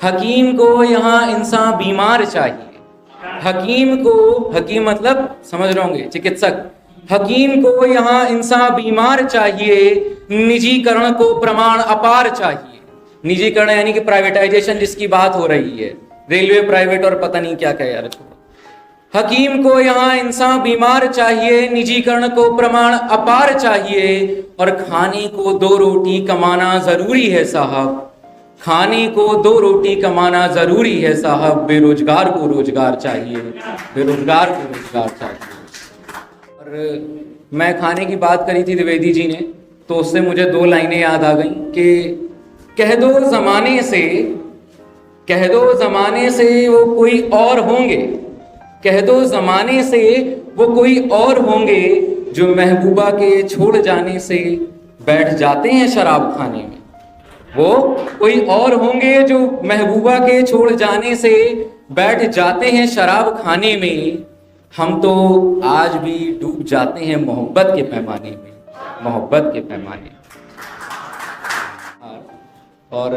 हकीम को यहाँ इंसान बीमार चाहिए। हकीम को, हकीम मतलब समझ रहे होंगे चिकित्सक। हकीम को यहाँ इंसान बीमार चाहिए, निजीकरण को प्रमाण अपार चाहिए। निजीकरण यानी कि प्राइवेटाइजेशन जिसकी बात हो रही है, रेलवे प्राइवेट और पता नहीं क्या क्या यार। हकीम को यहाँ इंसान बीमार चाहिए, निजीकरण को प्रमाण अपार चाहिए, और खाने को 2 रोटी कमाना जरूरी है साहब। खाने को 2 रोटी कमाना जरूरी है साहब। बेरोजगार को रोजगार चाहिए, बेरोजगार को रोजगार चाहिए। और मैं खाने की बात करी थी द्विवेदी जी ने, तो उससे मुझे 2 लाइनें याद आ गई कि कह दो जमाने से, कह दो जमाने से वो कोई और होंगे, कह दो जमाने से वो कोई और होंगे, जो महबूबा के छोड़ जाने से बैठ जाते हैं शराब खाने में। वो कोई और होंगे जो महबूबा के छोड़ जाने से बैठ जाते हैं शराब खाने में। हम तो आज भी डूब जाते हैं मोहब्बत के पैमाने में, मोहब्बत के पैमाने। और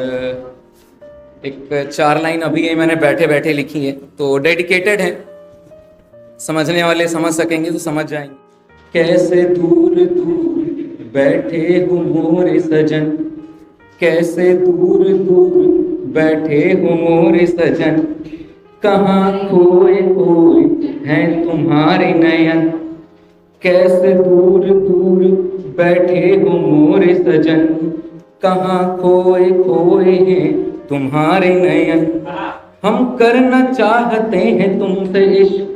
एक 4 लाइन अभी मैंने बैठे बैठे लिखी है, तो डेडिकेटेड है, समझने वाले समझ सकेंगे तो समझ जाएंगे। कैसे दूर दूर बैठे हो मोरे सजन, कैसे दूर दूर बैठे हो मोरे सजन, कहाँ खोए खोए हैं तुम्हारे नयन। कैसे दूर दूर बैठे हो मोरे सजन, कहाँ खोए खोए हैं तुम्हारे नयन। हम करना चाहते हैं तुमसे इश्क,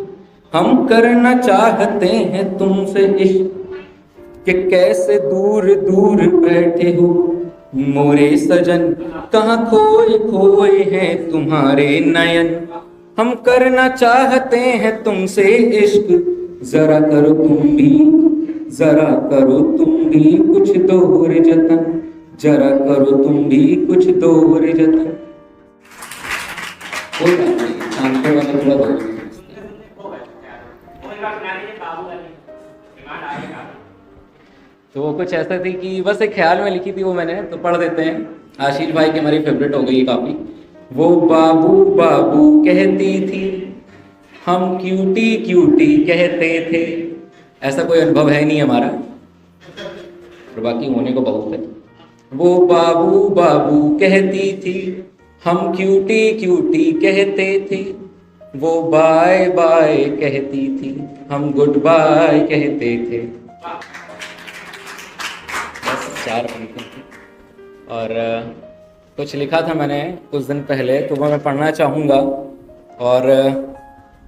हम करना चाहते हैं तुमसे इश्क, कि कैसे दूर दूर बैठे हो मोरे सजन, कहाँ खोए खोए हैं तुम्हारे नयन। हम करना चाहते हैं तुमसे इश्क, जरा करो तुम भी, जरा करो तुम भी कुछ दोहरे जतन, जरा करो तुम भी कुछ दोहरे जतन। कोई बात नहीं, शांति वाला थोड़ा दोहरे। तो वो कुछ ऐसा थी कि बस एक ख्याल में लिखी थी, वो मैंने तो पढ़ देते हैं। आशीष भाई की हमारी फेवरेट हो गई काफी। वो बाबू बाबू कहती थी, हम क्यूटी क्यूटी कहते थे। ऐसा कोई अनुभव है नहीं हमारा, और बाकी होने को बहुत है। वो बाबू बाबू कहती थी, हम क्यूटी क्यूटी कहते थे। वो बाय बाय कहती थी, हम गुड बाय कहते थे। 4 पंक्ति थी। और कुछ लिखा था मैंने कुछ दिन पहले, तो वो मैं पढ़ना चाहूँगा। और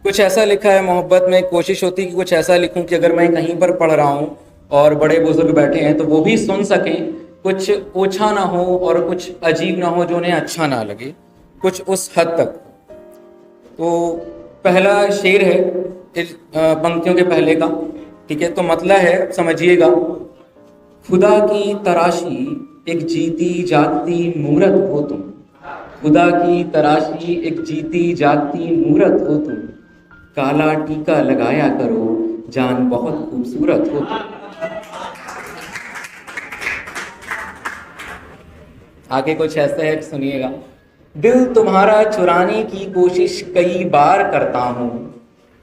कुछ ऐसा लिखा है, मोहब्बत में कोशिश होती है कि कुछ ऐसा लिखूं कि अगर मैं कहीं पर पढ़ रहा हूँ और बड़े बुजुर्ग बैठे हैं तो वो भी सुन सकें, कुछ ओछा ना हो और कुछ अजीब ना हो जो उन्हें अच्छा ना लगे, कुछ उस हद तक। तो पहला शेर है इस पंक्तियों के पहले का, ठीक है? तो मतलब है, समझिएगा। खुदा की तराशी एक जीती जागती मूरत हो तुम, खुदा की तराशी एक जीती जागती मूरत हो तुम, काला टीका लगाया करो, जान बहुत खूबसूरत हो तुम। आगे कुछ ऐसा है, सुनिएगा। दिल तुम्हारा चुराने की कोशिश कई बार करता हूँ,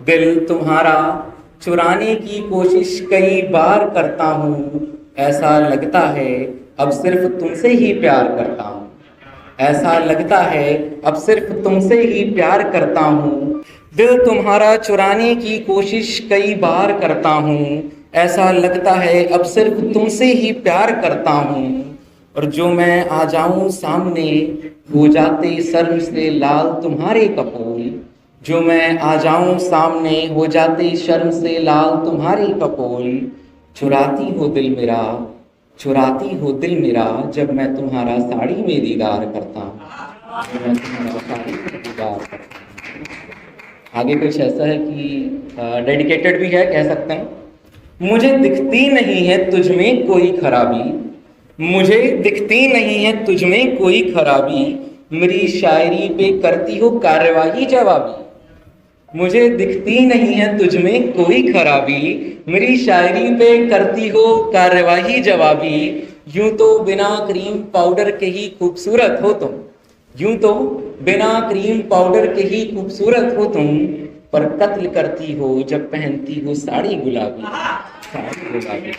दिल तुम्हारा चुराने की कोशिश कई बार करता हूँ, ऐसा लगता है अब सिर्फ तुमसे ही प्यार करता हूँ, ऐसा लगता है अब सिर्फ तुमसे ही प्यार करता हूँ। दिल तुम्हारा चुराने की कोशिश कई बार करता हूँ, ऐसा लगता है अब सिर्फ तुमसे ही प्यार करता हूँ। और जो मैं आ जाऊं सामने हो जाते शर्म से लाल तुम्हारे कपोल, जो मैं आ जाऊं सामने हो जाते शर्म से लाल तुम्हारे कपोल, चुराती हो दिल मेरा, चुराती हो दिल मेरा, जब मैं तुम्हारा साड़ी में दीदार करता हूँ, जब मैं तुम्हारा साड़ी में दीदार करता हूँ। आगे कुछ ऐसा है कि डेडिकेटेड भी है, कह सकते हैं। मुझे दिखती नहीं है तुझ में कोई खराबी, मुझे दिखती नहीं है तुझ में कोई खराबी, मेरी शायरी पे करती हो कार्यवाही जवाबी। मुझे दिखती नहीं है तुझ में कोई खराबी, मेरी शायरी पे करती हो कार्यवाही जवाबी, यूं तो बिना क्रीम पाउडर के ही खूबसूरत हो तुम, यूं तो बिना क्रीम पाउडर के ही खूबसूरत हो तुम, पर कत्ल करती हो जब पहनती हो साड़ी गुलाबी, साड़ी गुलाबी।